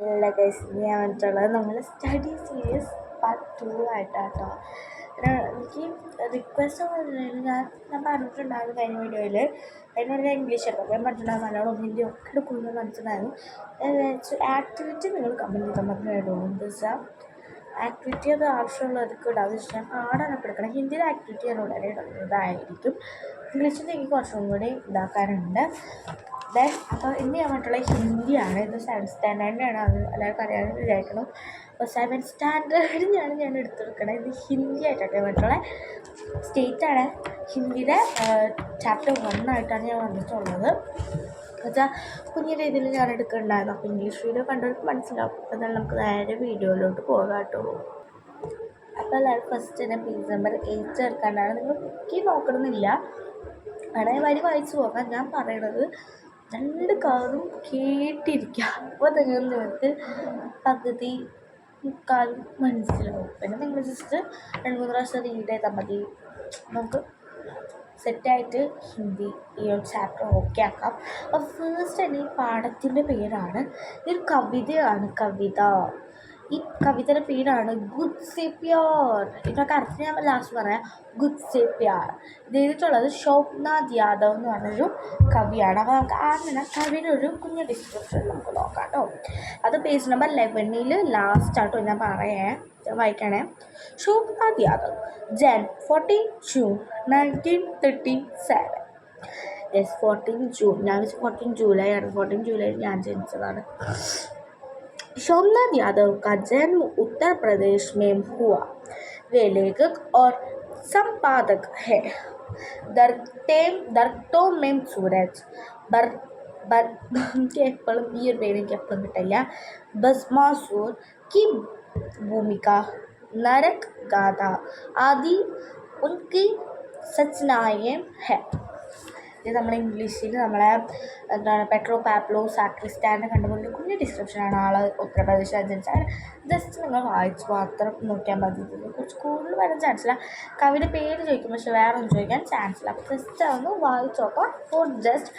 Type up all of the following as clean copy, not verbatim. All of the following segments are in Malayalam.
അല്ല ഗൈസ്, ഞാൻ വന്നിട്ടുള്ളത് നമ്മൾ സ്റ്റഡി സീരീസ് പാർട്ട് 2 ആയിട്ടാട്ടോ. എനിക്ക് റിക്വസ്റ്റ് പറഞ്ഞിട്ടുണ്ടെങ്കിൽ ഞാൻ പറഞ്ഞിട്ടുണ്ടായിരുന്നു കഴിഞ്ഞ വീഡിയോയിൽ. അതിനോട് ഞാൻ ഇംഗ്ലീഷൊക്കെ ഞാൻ പറഞ്ഞിട്ടുണ്ടായിരുന്നു, മലയാളം ഹിന്ദി ഒക്കെ എടുക്കുമെന്ന് പറഞ്ഞിട്ടുണ്ടായിരുന്നു. ആക്ടിവിറ്റി നിങ്ങൾ കമൻറ്റ് ചെയ്താൽ മാത്രമേ ഇടുള്ളൂ. എന്താ വെച്ചാൽ ആക്ടിവിറ്റി അത് ആവശ്യമുള്ളവർക്ക് ഇടാന്ന് വെച്ചാൽ പാടാണ് എടുക്കണം. ഹിന്ദിയിൽ ആക്ടിവിറ്റി ഞാൻ ഉടനെ ഇടുന്നതായിരിക്കും. ഇംഗ്ലീഷിൽ എനിക്ക് കുറച്ചും കൂടി ഇതാക്കാനുണ്ട്. അപ്പോൾ ഇന്ന് ഞാൻ പറഞ്ഞിട്ടുള്ള ഹിന്ദിയാണ്. ഇത് 7th സ്റ്റാൻഡേർഡിനാണ്. അത് എല്ലാവർക്കും അറിയാമെന്ന് വിചാരിക്കണം. അപ്പോൾ 7th സ്റ്റാൻഡേർഡിനാണ് ഞാൻ എടുത്തെടുക്കണത്. ഇത് ഹിന്ദി ആയിട്ടാണ് ഞാൻ പറഞ്ഞിട്ടുള്ള സ്റ്റേറ്റാണ്. ഹിന്ദിയുടെ ചാപ്റ്റർ 1 ആയിട്ടാണ് ഞാൻ വന്നിട്ടുള്ളത്. എന്നുവെച്ചാൽ കുഞ്ഞു രീതിയിൽ ഞാൻ എടുക്കുന്നുണ്ടായിരുന്നു. അപ്പോൾ ഇംഗ്ലീഷ് വീഡിയോ കണ്ടവർക്ക് മനസ്സിലാവും. അപ്പോൾ എന്നാൽ നമുക്ക് നേരെ വീഡിയോയിലോട്ട് പോകാം കേട്ടോ. അപ്പോൾ എല്ലാവരും ഫസ്റ്റ് തന്നെ പേജ് നമ്പർ 8 ചേർക്കാനാണ്. നിങ്ങൾ ബുക്കി നോക്കണമെന്നില്ല, വേണമെങ്കിൽ വരി വായിച്ചു പോകാം. ഞാൻ പറയണത് 2 കാതും കേട്ടിരിക്കുക. അപ്പോൾ നിങ്ങൾക്ക് പകുതി മുക്കാലും മനസ്സിലാവും. പിന്നെ നിങ്ങൾ ജസ്റ്റ് 2-3 പ്രാവശ്യം റീഡ് ചെയ്താൽ മതി. നമുക്ക് സെറ്റായിട്ട് ഹിന്ദി ഈ ഒരു ചാപ്റ്റർ ഓക്കെ ആക്കാം. അപ്പോൾ ഫസ്റ്റ് തന്നെ ഈ പാഠത്തിൻ്റെ പേരാണ്, ഇതൊരു കവിതയാണ്. ഈ കവിതയുടെ പേരാണ് ഗുഡ് സെ പ്യാർ. ഇതൊക്കെ അർത്ഥം ഞാൻ ലാസ്റ്റ് പറയാം. ഗുഡ് സെ പ്യാർ ഇത് എഴുതിയിട്ടുള്ളത് ശോഭ്നാഥ് യാദവ് എന്ന് പറഞ്ഞൊരു കവിയാണ്. അപ്പോൾ നമുക്ക് ആദ്യം കവിയുടെ ഒരു കുഞ്ഞു ഡിസ്ക്രിപ്ഷൻ നമുക്ക് നോക്കാം കേട്ടോ. അത് പേജ് നമ്പർ 11 ലാസ്റ്റ് ആട്ടോ ഞാൻ വായിക്കണേ. ശോഭ്നാഥ് യാദവ്, ജൻ 14 ജൂൺ 1937. 14 ജൂൺ. ഞാൻ 14 ജൂലൈ ആണ്. 14 ജൂലൈ ഞാൻ ജനിച്ചതാണ്. सोमनाथ यादव का जन्म उत्तर प्रदेश में हुआ. वे लेखक और संपादक है. दरख्तों में सूरज, भस्मासुर की भूमिका, नरक गाथा आदि उनकी रचनाएं हैं. ഇത് നമ്മളെ ഇംഗ്ലീഷിൽ നമ്മളെ എന്താണ് പെട്രോ പാബ്ലോ സാക്രിസ്റ്റാനെ കണ്ടുകൊണ്ട് കുഞ്ഞു ഡിസ്ക്രിപ്ഷനാണ്. ആൾ ഉത്തർപ്രദേശ് ജനിച്ചാൽ ജസ്റ്റ് നിങ്ങൾ വായിച്ച് മാത്രം നോക്കിയാൽ മതി. കുറച്ച് കൂടുതൽ വരാൻ ചാൻസ് ഇല്ല. കവിയുടെ പേര് ചോദിക്കും, പക്ഷെ വേറെ ഒന്നും ചോദിക്കാൻ ചാൻസ് ഇല്ല. അപ്പോൾ ജസ്റ്റ് ഒന്ന് വായിച്ച് നോക്കാം. For just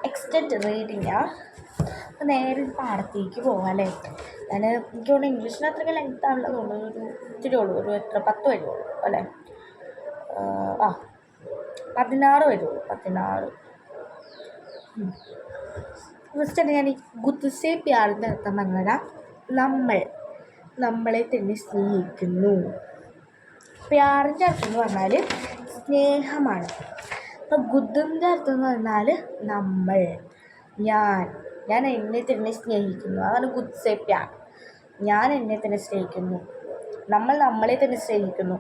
extend reading. അപ്പോൾ നേരെ പാടത്തേക്ക് പോകാം അല്ലേ. എനിക്ക് തോന്നുന്നു ഇംഗ്ലീഷിന് അത്രയ്ക്ക് ലെങ്ത് ആണല്ലോ തോന്നുന്നു. ഒരു ഇത്തിരി ഉള്ളൂ, ഒരു 10 വരുള്ളൂ അല്ലേ. 16 വരുള്ളൂ. 16. ഫസ്റ്റ് തന്നെ ഞാൻ ഈ ഗുഡ് സെ പ്യാറിൻ്റെ അർത്ഥം പറഞ്ഞാൽ നമ്മളെ തന്നെ സ്നേഹിക്കുന്നു. പ്യാറിൻ്റെ അർത്ഥം എന്ന് പറഞ്ഞാൽ സ്നേഹമാണ്. അപ്പോൾ ഗുഡിൻ്റെ അർത്ഥം എന്ന് പറഞ്ഞാൽ ഞാൻ എന്നെ തന്നെ സ്നേഹിക്കുന്നു. അതാണ് ഗുഡ് സെ പ്യാർ. ഞാൻ എന്നെ തന്നെ സ്നേഹിക്കുന്നു, നമ്മളെ തന്നെ സ്നേഹിക്കുന്നു.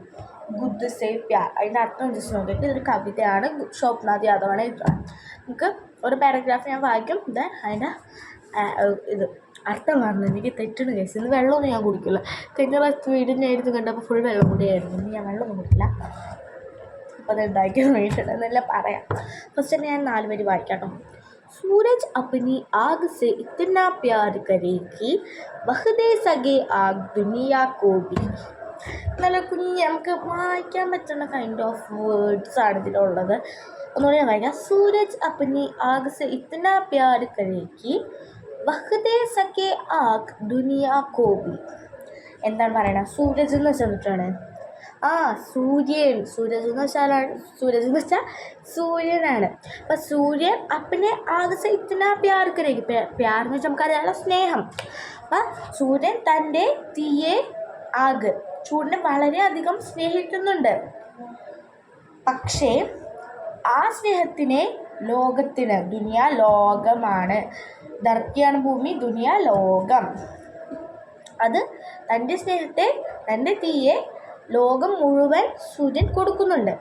ഗുഡ് സെ പ്യാർ അതിൻ്റെ അർത്ഥം ജസ്റ്റ് നോക്കിയിട്ട് ഇതൊരു കവിതയാണ്. ശോഭ്നാഥ് യാദവാണ് എഴുതുന്നത്. നമുക്ക് ഒരു പാരഗ്രാഫ് ഞാൻ വായിക്കും. അതിൻ്റെ ഇത് അർത്ഥം പറഞ്ഞു. എനിക്ക് തെറ്റണ് കേസ്. ഇന്ന് വെള്ളമൊന്നും ഞാൻ കുടിക്കില്ല. കഴിഞ്ഞ പ്രാവശ്യം വീടിൻ്റെ ആയിരുന്നു കണ്ടപ്പോൾ ഫുൾ വെള്ളം കൂടിയായിരുന്നു. ഇനി ഞാൻ വെള്ളമൊന്നും കുടിക്കില്ല. അപ്പോൾ അത് ഉണ്ടാക്കിയത് വേണ്ടിയിട്ടുണ്ട് എന്നെല്ലാം പറയാം. ഫസ്റ്റ് തന്നെ ഞാൻ 4 വരി വായിക്കാം കേട്ടോ. सूरज अपनी आग से इतना प्यार करे कि वह दे सके आग दुनिया को भी. നല്ല കുഞ്ഞ് നമുക്ക് വായിക്കാൻ പറ്റുന്ന കൈൻഡ് ഓഫ് വേർഡ്സ് ആണ് ഇതിലുള്ളത്. ഒന്നുകൂടി ഞാൻ വായിക്കാം. സൂരജ് അപ്പനി ആഗ് സെ ഇത്തന പ്യാർ കരേ കി വഹ് ദേ സകെ ആഗ് ദുനിയ കോ ബി. എന്താണ് പറയണത്? സൂരജ് എന്ന് വെച്ചിട്ടാണ് സൂരജ് എന്ന് വെച്ചാൽ സൂര്യനാണ്. അപ്പം സൂര്യൻ അപ്പനെ ആകെ ഇത്തന പ്യാർ കരേക്ക്. പ്യാർ എന്ന് വെച്ചാൽ നമുക്കറിയാമല്ലോ, സ്നേഹം. അപ്പം സൂര്യൻ തൻ്റെ തീയെ ചൂടിനെ വളരെയധികം സ്നേഹിക്കുന്നുണ്ട്. പക്ഷേ ആ സ്നേഹത്തിനെ ദുനിയ ലോകമാണ്. ധർത്തിയാണ് ഭൂമി, ദുനിയ ലോകം. അത് തൻ്റെ സ്നേഹത്തെ, തൻ്റെ തീയെ ലോകം മുഴുവൻ സൂര്യൻ കൊടുക്കുന്നുണ്ട്.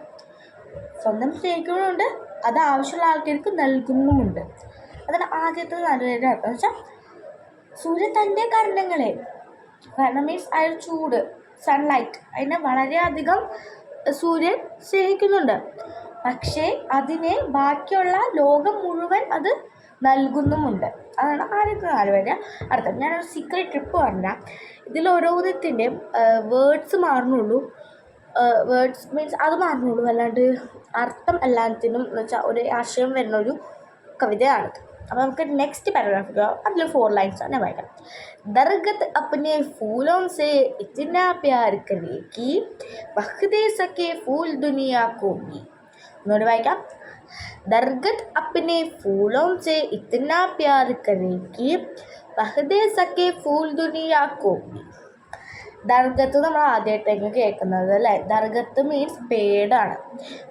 സ്വന്തം സ്നേഹിക്കുന്നുണ്ട്, അത് ആവശ്യമുള്ള ആൾക്കാർക്ക് നൽകുന്നുമുണ്ട്. അതാണ് ആദ്യത്തെ നല്ലൊരു അർത്ഥം. വെച്ചാൽ സൂര്യൻ തൻ്റെ കാരണം മീൻസ് ആ ചൂട്, സൺലൈറ്റ്, അതിനെ വളരെയധികം സൂര്യൻ സ്നേഹിക്കുന്നുണ്ട്. പക്ഷേ അതിനെ ബാക്കിയുള്ള ലോകം മുഴുവൻ അത് നൽകുന്നുമുണ്ട്. അതാണ് ആദ്യത്തെ 4 വരി അർത്ഥം. ഞാനൊരു സീക്രട്ട് ട്രിപ്പ് പറഞ്ഞാൽ ഇതിൽ ഓരോന്നിൻ്റെയും വേർഡ്സ് മാറുന്നുള്ളൂ. വേർഡ്സ് മീൻസ് അത് മാറുന്നുള്ളൂ, അല്ലാണ്ട് അർത്ഥം എല്ലാത്തിനും എന്ന് വെച്ചാൽ ഒരു ആശയം വരുന്ന ഒരു കവിതയാണ്. അപ്പോൾ നമുക്ക് നെക്സ്റ്റ് പാരഗ്രാഫ് അതിൽ 4 ലൈൻസ് തന്നെ വായിക്കാം. दरगत अपने फूलों से इतना प्यार करे कि बख दे सके फूल दुनिया को भी. ഒന്നുകൂടി വായിക്കാം. दरगत अपने फूलों से इतना प्यार करे कि बख दे सके फूल दुनिया को भी. ദർഗത്ത് നമ്മൾ ആദ്യമായിട്ടേക്ക് കേൾക്കുന്നത് അല്ലേ. ദർഗത്ത് മീൻസ് പേടാണ്.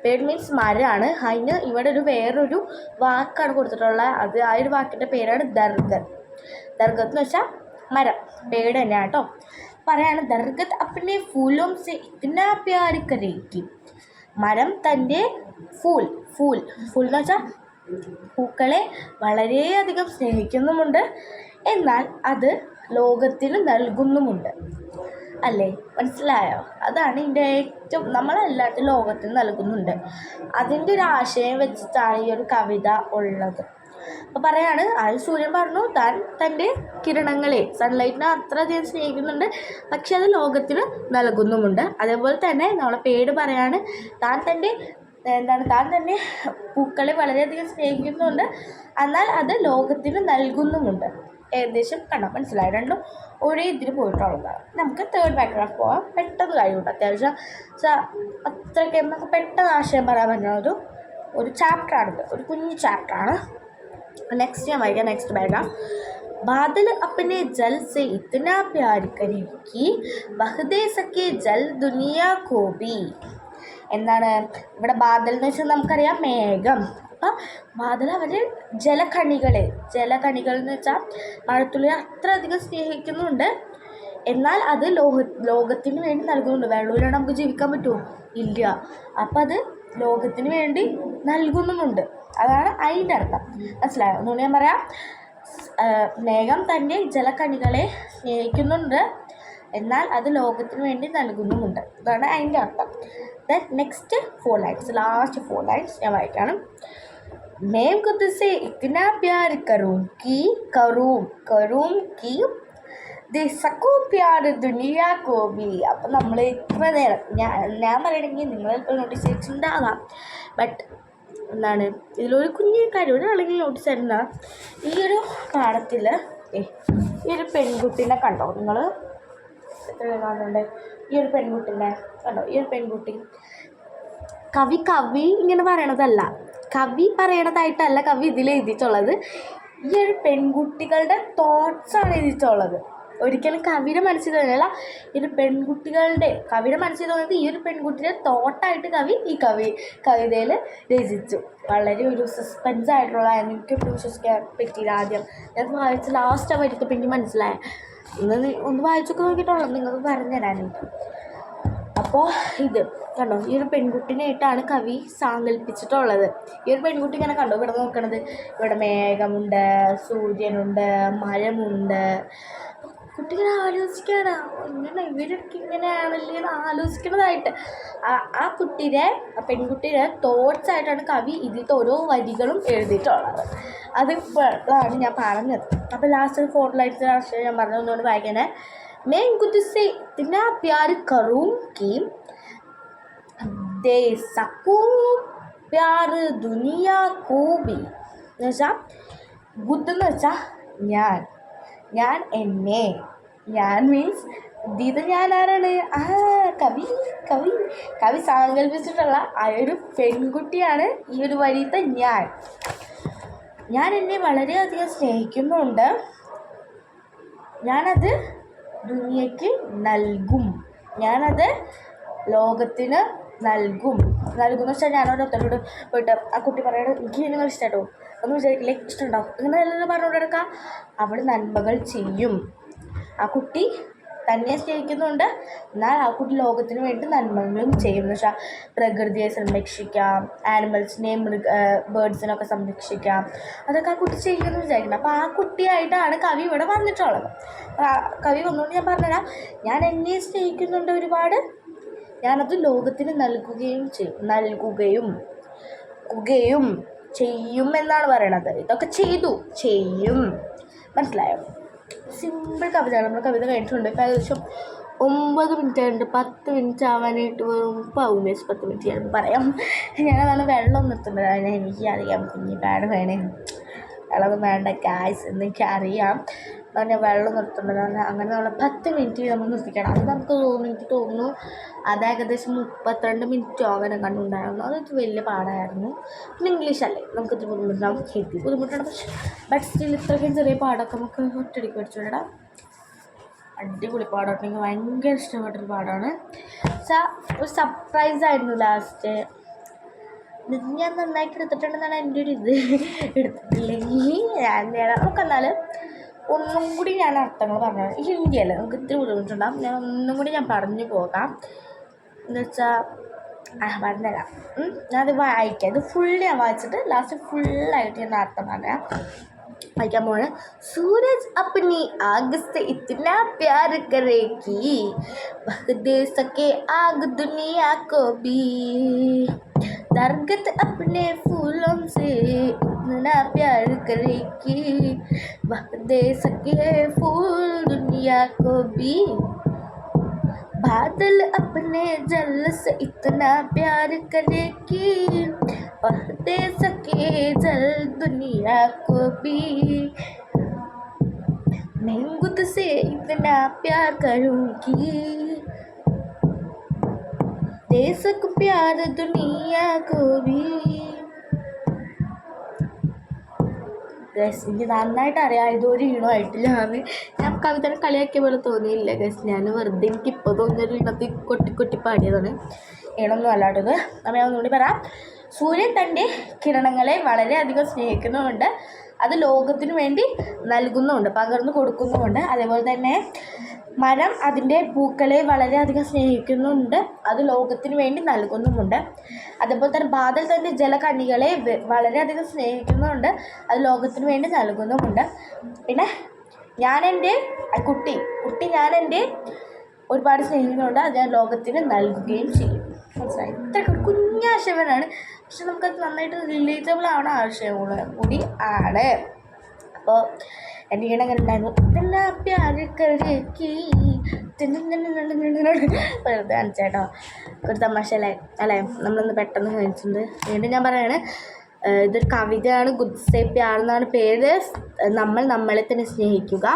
പേട് മീൻസ് മരമാണ്. അതിന് ഇവിടെ വേറൊരു വാക്കാണ് കൊടുത്തിട്ടുള്ളത്. അത് ആ ഒരു വാക്കിൻ്റെ പേരാണ് ദർഗത്ത്. ദർഗത്ത് എന്ന് വെച്ചാൽ മരം, പേട് തന്നെയാണ് കേട്ടോ. പറയാണ് ദർഗത്ത് അപ്പനെ ഫൂലോം സെ ഇത്നാ പ്യാർ കരേക്കി. മരം തൻ്റെ ഫൂൽ എന്ന് വെച്ചാൽ പൂക്കളെ വളരെയധികം സ്നേഹിക്കുന്നുമുണ്ട്, എന്നാൽ അത് ലോകത്തിന് നൽകുന്നുമുണ്ട്. അല്ലേ, മനസ്സിലായോ? അതാണ് ഇതിൻ്റെ ഏറ്റവും നമ്മളെല്ലാത്തിനും ലോകത്തിന് നൽകുന്നുണ്ട്. അതിൻ്റെ ഒരു ആശയം വെച്ചിട്ടാണ് ഈ ഒരു കവിത ഉള്ളത്. അപ്പോൾ പറയാണ്, അത് സൂര്യൻ പറഞ്ഞു താൻ തൻ്റെ കിരണങ്ങളെ സൺലൈറ്റിനെ അത്രയധികം സ്നേഹിക്കുന്നുണ്ട്, പക്ഷെ അത് ലോകത്തിന് നൽകുന്നുമുണ്ട്. അതേപോലെ തന്നെ നമ്മളെ പേട് പറയാണ് താൻ തന്നെ പൂക്കളെ വളരെയധികം സ്നേഹിക്കുന്നുണ്ട്, എന്നാൽ അത് ലോകത്തിന് നൽകുന്നുമുണ്ട്. ഏകദേശം കണ്ടോ, മനസ്സിലായി? രണ്ടും ഒരേ ഇതിന് പോയിട്ടുള്ളതാണ്. നമുക്ക് തേർഡ് പാരഗ്രാഫ് പോകാം. പെട്ടെന്ന് കഴിയുണ്ട്. അത്യാവശ്യം അത്രയ്ക്ക് നമുക്ക് പെട്ടെന്ന് ആശയം പറയാൻ പറ്റുന്ന ഒരു ചാപ്റ്ററാണിത്, ഒരു കുഞ്ഞു ചാപ്റ്ററാണ്. നെക്സ്റ്റ് ഞാൻ വായിക്കാം. Next paragraph. बादल अपने जल से इतना प्यार करे कि बह दे सके जल दुनिया को भी. എന്താണ് ഇവിടെ ബാദൽ എന്ന് വെച്ചാൽ നമുക്കറിയാം മേഘം. അപ്പം ബാദൽ അവർ ജലകണികൾ എന്ന് വെച്ചാൽ മഴത്തുള്ളിയെ അത്രയധികം സ്നേഹിക്കുന്നുണ്ട്, എന്നാൽ അത് ലോകത്തിന് വേണ്ടി നൽകുന്നുണ്ട്. വെള്ളമില്ലാണ്ട് നമുക്ക് ജീവിക്കാൻ പറ്റുമോ? ഇല്ല. അപ്പം അത് ലോകത്തിന് വേണ്ടി നൽകുന്നുമുണ്ട്. അതാണ് അതിൻ്റെ അർത്ഥം. മനസ്സിലായോ? ഒന്നുകൂടി ഞാൻ പറയാം. മേഘം തൻ്റെ ജലകണികളെ സ്നേഹിക്കുന്നുണ്ട്, എന്നാൽ അത് ലോകത്തിന് വേണ്ടി നൽകുന്നുമുണ്ട്. അതാണ് അതിൻ്റെ അർത്ഥം. Then next 4 lines, last 4 lines ഞാൻ വായിക്കാണ്. मैं खुद से इतना प्यार करूँ कि दे सकूँ प्यार दुनिया को भी. അപ്പം നമ്മൾ ഇത്ര നേരം ഞാൻ പറയണമെങ്കിൽ നിങ്ങൾ ഇപ്പോൾ നോട്ടീസ് ചെയ്തിട്ടുണ്ടാകാം. ബട്ട് എന്താണ് ഇതിലൊരു കുഞ്ഞു കാര്യം ഒരാളെങ്കിലും നോട്ടീസ് ചെയ്യുന്ന ഈ ഒരു പാഠത്തിൽ ഈ ഒരു പെൺകുട്ടീനെ കണ്ടോ നിങ്ങൾ? കാണുന്നുണ്ട് ഈ ഒരു പെൺകുട്ടീനെ കണ്ടോ? ഈ ഒരു പെൺകുട്ടി കവി ഇങ്ങനെ പറയണതല്ല, കവി പറയണതായിട്ടല്ല കവി ഇതിൽ എഴുതിയിട്ടുള്ളത്. ഈ ഒരു പെൺകുട്ടികളുടെ തോട്ട്സാണ് എഴുതിയിട്ടുള്ളത്. ഒരിക്കലും കവിയുടെ മനസ്സിൽ തോന്നിയല്ല, ഈ ഒരു കവിയുടെ മനസ്സിൽ തോന്നിയത് ഈ ഒരു പെൺകുട്ടിയുടെ തോട്ടായിട്ട് കവി ഈ കവിതയിൽ രചിച്ചു. വളരെ ഒരു സസ്പെൻസ് ആയിട്ടുള്ള, എനിക്കൊട്ടും വിശ്വസിക്കാൻ പറ്റിയില്ല. ആദ്യം ഞാൻ വായിച്ച് ലാസ്റ്റ് വരുത്തപ്പോൾ എനിക്ക് മനസ്സിലായ ഒന്ന് വായിച്ചൊക്കെ നോക്കിയിട്ടുള്ളൂ നിങ്ങൾക്ക് പറഞ്ഞുതരാനായിട്ട്. അപ്പോൾ ഇത് കണ്ടോ, ഈ ഒരു പെൺകുട്ടിനായിട്ടാണ് കവി സാങ്കല്പിച്ചിട്ടുള്ളത്. ഈ ഒരു പെൺകുട്ടി ഇങ്ങനെ കണ്ടോ ഇവിടെ നോക്കണത്, ഇവിടെ മേഘമുണ്ട്, സൂര്യനുണ്ട്, മരമുണ്ട്. കുട്ടികളെ ആലോചിക്കാനാ ഇങ്ങനെ ഇവരൊക്കെ ഇങ്ങനെയാണല്ലേ എന്ന് ആലോചിക്കുന്നതായിട്ട് ആ പെൺകുട്ടിയുടെ തോട്ട്സ് ആയിട്ടാണ് കവി ഇതിലത്തെ ഓരോ വരികളും എഴുതിയിട്ടുള്ളത്. അതാണ് ഞാൻ പറഞ്ഞത്. അപ്പോൾ ലാസ്റ്റ് 4 ലൈൻസ് ലാസ്റ്റ് ഞാൻ പറഞ്ഞു ഒന്നുകൊണ്ട് വായിക്കാനേ. मैं खुद से इतना प्यार करूँ कि दे सकूँ प्यार दुनिया को भी. എന്ന് വെച്ചാൽ ബുദ്ധ എന്ന് വെച്ചാൽ ഞാൻ എന്നെ, ഞാൻ മീൻസ് ഇത് ഞാൻ ആരാണ്? കവി സാങ്കല്പിച്ചിട്ടുള്ള ആ ഒരു പെൺകുട്ടിയാണ് ഈ ഒരു വരിയത്തെ ഞാൻ എന്നെ വളരെയധികം സ്നേഹിക്കുന്നുണ്ട്, ഞാനത് ദുനിയയ്ക്ക് നൽകും, ഞാനത് ലോകത്തിന് നൽകുമെന്ന് വെച്ചാൽ ഞാനോരോരുത്തരോട് പോയിട്ട് ആ കുട്ടി പറയണം എനിക്ക് നിങ്ങൾ ഇഷ്ടമായിട്ടോ ഒന്ന് വിചാരിക്കില്ലേ, ഇഷ്ടമുണ്ടാവും, ഇങ്ങനെ എല്ലാം പറഞ്ഞുകൊണ്ട് കിടക്കാം. അവൾ നന്മകൾ ചെയ്യും. ആ കുട്ടി തന്നെ സ്നേഹിക്കുന്നുണ്ട്, എന്നാൽ ആ കുട്ടി ലോകത്തിന് വേണ്ടി നന്മകളും ചെയ്യും. എന്ന് വെച്ചാൽ പ്രകൃതിയെ സംരക്ഷിക്കാം, ആനിമൽസിനെയും ബേർഡ്സിനൊക്കെ സംരക്ഷിക്കാം, അതൊക്കെ ആ കുട്ടി ചെയ്യുമെന്ന് വിചാരിക്കണം. അപ്പോൾ ആ കുട്ടിയായിട്ടാണ് കവി ഇവിടെ വന്നിട്ടുള്ളത്. കവി ഒന്നുകൊണ്ട് ഞാൻ പറഞ്ഞുതരാം. ഞാൻ എന്നെ സ്നേഹിക്കുന്നുണ്ട് ഒരുപാട്, ഞാനത് ലോകത്തിന് നൽകുകയും ചെയ്യും എന്നാണ് പറയണത്. ഇതൊക്കെ ചെയ്യും. മനസ്സിലായോ? സിമ്പിൾ കവിതയാണ്. നമ്മൾ കവിത കഴിഞ്ഞിട്ടുണ്ട്. ഇപ്പോൾ ഏകദേശം 9 മിനിറ്റ് ആയിട്ടുണ്ട്. 10 മിനിറ്റ് ആവാനായിട്ട് ആവും. 10 മിനിറ്റ് ഞാൻ പറയാം. ഞാനതാണ് വെള്ളം നിർത്തുന്നത്. എനിക്ക് അറിയാം കുഞ്ഞി പാട് വേണേ. വെള്ളം വേണ്ട ഗായ്സ് എന്നെനിക്കറിയാം. ഞാൻ വെള്ളം നിർത്തുന്നത് അങ്ങനെ നമ്മൾ 10 മിനിറ്റ് നമ്മൾ നിർത്തിക്കണം. അത് എനിക്ക് തോന്നുന്നു അത് ഏകദേശം 32 മിനിറ്റോ അങ്ങനെ കണ്ടുണ്ടായിരുന്നു. അതൊക്കെ വലിയ പാടായിരുന്നു. പിന്നെ ഇംഗ്ലീഷല്ലേ, നമുക്കിത് ബുദ്ധിമുട്ടാവും, ഹിന്ദി ബുദ്ധിമുട്ടാണ്. പക്ഷേ ബട്ട് സ്റ്റിൽ ഇത്രയ്ക്കും ചെറിയ പാടൊക്കെ നമുക്ക് ഒറ്റയടിക്ക് പഠിച്ചുവിടാം. അടിപൊളി പാടാണ്, എനിക്ക് ഭയങ്കര ഇഷ്ടപ്പെട്ടൊരു പാടാണ്. പക്ഷേ ഒരു സർപ്രൈസായിരുന്നു ലാസ്റ്റ്. ഇത് ഞാൻ നന്നായിട്ട് എടുത്തിട്ടുണ്ടെന്നാണ് എൻ്റെ ഒരു ഇത്. എടുത്തിട്ടില്ലെങ്കിൽ നമുക്കെന്നാൽ ഒന്നും കൂടി ഞാൻ അർത്ഥങ്ങൾ പറഞ്ഞത് ഹിന്ദിയല്ലേ, നമുക്ക് ഇത്തിരി ബുദ്ധിമുട്ടുണ്ടാകും. ഞാൻ ഒന്നും കൂടി ഞാൻ പറഞ്ഞു പോകാം. എന്ന് വെച്ചാൽ പറഞ്ഞുതരാം. ഞാനത് വായിക്കാം. ഇത് ഫുള്ള് ഞാൻ വായിച്ചിട്ട് ലാസ്റ്റ് ഫുള്ളായിട്ട് ഞാൻ അർത്ഥം പറയാം. വായിക്കാൻ പോണ്. സൂരജ് अपनी आग से इतना प्यार करेगी वह दे सके आग दुनिया को भी दरगत अपने फूलों से इतना प्यार करेगी वह दे सके फूल दुनिया को भी बादल अपने जल से इतना प्यार करेगी वह दे सके जल दुनिया को भी मैं खुद से इतना प्यार करूँगी दे सकूँ प्यार दुनिया को भी. ഗസ് എനിക്ക് നന്നായിട്ട് അറിയാം ഇതൊരു ഈണമായിട്ടില്ല. ഞാൻ കവിതനെ കളിയാക്കിയ പോലെ തോന്നിയില്ല ഗസ്. ഞാൻ വെറുതെ എനിക്കിപ്പോൾ തോന്നിയൊരു ഈണത്തിൽ കൊട്ടി പാടിയതാണ്. ഈണമൊന്നും അല്ലാട്ടത്. അപ്പം ഞാൻ ഒന്നുകൂടി പറയാം. സൂര്യൻ തൻ്റെ കിരണങ്ങളെ വളരെയധികം സ്നേഹിക്കുന്നുമുണ്ട്, അത് ലോകത്തിനു വേണ്ടി നൽകുന്നുമുണ്ട്, പകർന്നു കൊടുക്കുന്നുമുണ്ട്. അതേപോലെ തന്നെ മരം അതിൻ്റെ പൂക്കളെ വളരെയധികം സ്നേഹിക്കുന്നുണ്ട്, അത് ലോകത്തിന് വേണ്ടി നൽകുന്നുമുണ്ട്. അതേപോലെ തന്നെ ബാദൽ തൻ്റെ ജലകണികളെ വളരെയധികം സ്നേഹിക്കുന്നുണ്ട്, അത് ലോകത്തിന് വേണ്ടി നൽകുന്നുമുണ്ട്. പിന്നെ ഞാനെൻ്റെ കുട്ടി ഞാനെൻ്റെ ഒരുപാട് സ്നേഹിക്കുന്നുണ്ട്, അത് ഞാൻ ലോകത്തിന് നൽകുകയും ചെയ്യും. മനസ്സിലായി? ഇത്രയൊക്കെ ഒരു കുഞ്ഞാശയവനാണ്, പക്ഷെ നമുക്കത് നന്നായിട്ട് റിലേറ്റബിൾ ആവണ ആശയങ്ങൾ കൂടി ആണ്. അപ്പോൾ എൻ്റെ ഈണം അങ്ങനെ ഉണ്ടായിരുന്നു. പിന്നെ വെറുതെ കാണിച്ചേട്ടോ, ഒരു തമാശ അല്ലേ നമ്മളൊന്ന് പെട്ടെന്ന് കാണിച്ചിട്ടുണ്ട്. വീണ്ടും ഞാൻ പറയാണ്, ഇതൊരു കവിതയാണ്. ഗുഡ്സേ പ്യാർ എന്നാണ് പേര്. നമ്മൾ നമ്മളെ തന്നെ സ്നേഹിക്കുക.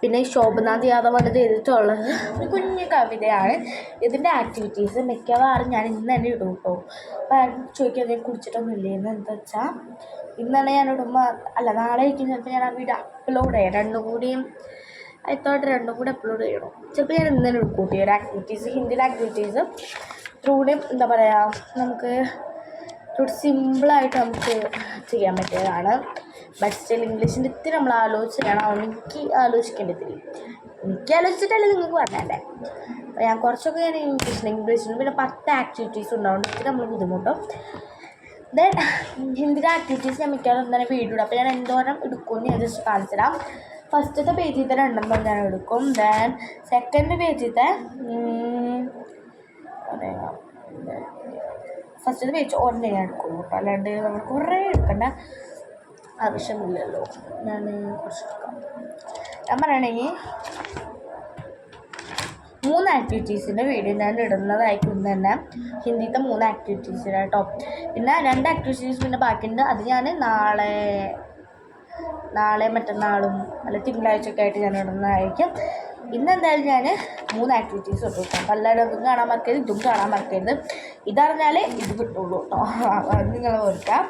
പിന്നെ ശോഭനാഥ് യാദവാണ് ഇത് എഴുതിയിട്ടുള്ളത്. ഒരു കുഞ്ഞു കവിതയാണ്. ഇതിൻ്റെ ആക്ടിവിറ്റീസ് മിക്കവാറും ഞാൻ ഇന്ന് തന്നെ ഇടും കേട്ടോ. അപ്പോൾ ചോദിക്കാൻ ഞാൻ കുടിച്ചിട്ടൊന്നുമില്ലേ എന്ന് എന്താ വെച്ചാൽ ഇന്നാണ് ഞാൻ ഇടുമ്പോൾ നാളെ ആയിരിക്കും ചിലപ്പോൾ ഞാൻ ആ വീഡിയോ അപ്ലോഡ് ചെയ്യാം. രണ്ടും കൂടി അപ്ലോഡ് ചെയ്യണം. ചിലപ്പോൾ ഞാൻ ഇന്ന് തന്നെ എടുക്കും ഒരു ആക്ടിവിറ്റീസ്, ഹിന്ദിയിലെ ആക്ടിവിറ്റീസ്. ഇത്രൂടെ എന്താ പറയുക, നമുക്ക് ഇത്തിരി സിമ്പിളായിട്ട് നമുക്ക് ചെയ്യാൻ പറ്റിയതാണ്. ബട്ട് സ്റ്റിൽ ഇംഗ്ലീഷിൻ്റെ ഇത്തിരി നമ്മൾ ആലോചിച്ച് ചെയ്യണം. എനിക്ക് ആലോചിക്കേണ്ടതില്ല, എനിക്ക് ആലോചിച്ചിട്ടല്ലേ നിങ്ങൾക്ക് പറഞ്ഞല്ലേ. അപ്പോൾ ഞാൻ കുറച്ചൊക്കെ ഞാൻ ഇംഗ്ലീഷിന് പിന്നെ 10 ആക്ടിവിറ്റീസ് ഉണ്ടാവുന്നുണ്ട്. ഇത്തിരി നമ്മൾ ബുദ്ധിമുട്ടും. ദെൻ ഹിന്ദിയുടെ ആക്ടിവിറ്റീസ് ഞാൻ മിക്കവാറും തന്നെ വീഡിയോ ഇടും. അപ്പോൾ ഞാൻ എന്തോരം എടുക്കുമെന്ന് ഞാൻ ജസ്റ്റ് കാണിച്ചുതരാം. ഫസ്റ്റത്തെ പേജിൽ തന്നെ 2 ഞാൻ എടുക്കും. ദെൻ സെക്കൻഡ് പേജിലത്തെ ഫസ്റ്റത്തെ പേജ് 1 ഞാൻ എടുക്കും കേട്ടോ. അല്ലാണ്ട് നമ്മൾ കുറേ എടുക്കേണ്ട ആവശ്യമില്ലല്ലോ. ഞാൻ കുറച്ച് എടുക്കാം. ഞാൻ പറയണമെങ്കിൽ 3 ആക്ടിവിറ്റീസിൻ്റെ വീഡിയോ ഞാൻ ഇടുന്നതായിരിക്കും തന്നെ. ഹിന്ദിത്തെ 3 ആക്ടിവിറ്റീസിന് കേട്ടോ. പിന്നെ 2 ആക്ടിവിറ്റീസ് പിന്നെ ബാക്കിയുണ്ട്. അത് ഞാൻ നാളെ മറ്റന്നാളും അല്ല തിങ്കളാഴ്ചയൊക്കെ ആയിട്ട് ഞാൻ ഇടുന്നതായിരിക്കും. ഇന്നെന്തായാലും ഞാൻ 3 ആക്ടിവിറ്റീസ് ഇട്ടു കേട്ടോ. അപ്പോൾ എല്ലാവരും അതും കാണാൻ മറക്കരുത്, ഇതും കാണാൻ മറക്കരുത്. ഇതറിഞ്ഞാലേ ഇത് കിട്ടുള്ളൂ കേട്ടോ. അത് നിങ്ങൾ ഓർക്കാം.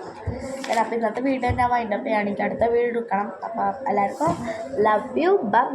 അപ്പോൾ ഇന്നത്തെ വീഡിയോ ഞാൻ വൈൻഡപ്പ് ചെയ്യുകയാണെങ്കിൽ അടുത്ത വീഡിയോ എടുക്കണം. അപ്പോൾ എല്ലാവർക്കും ലവ് യു, ബൈ.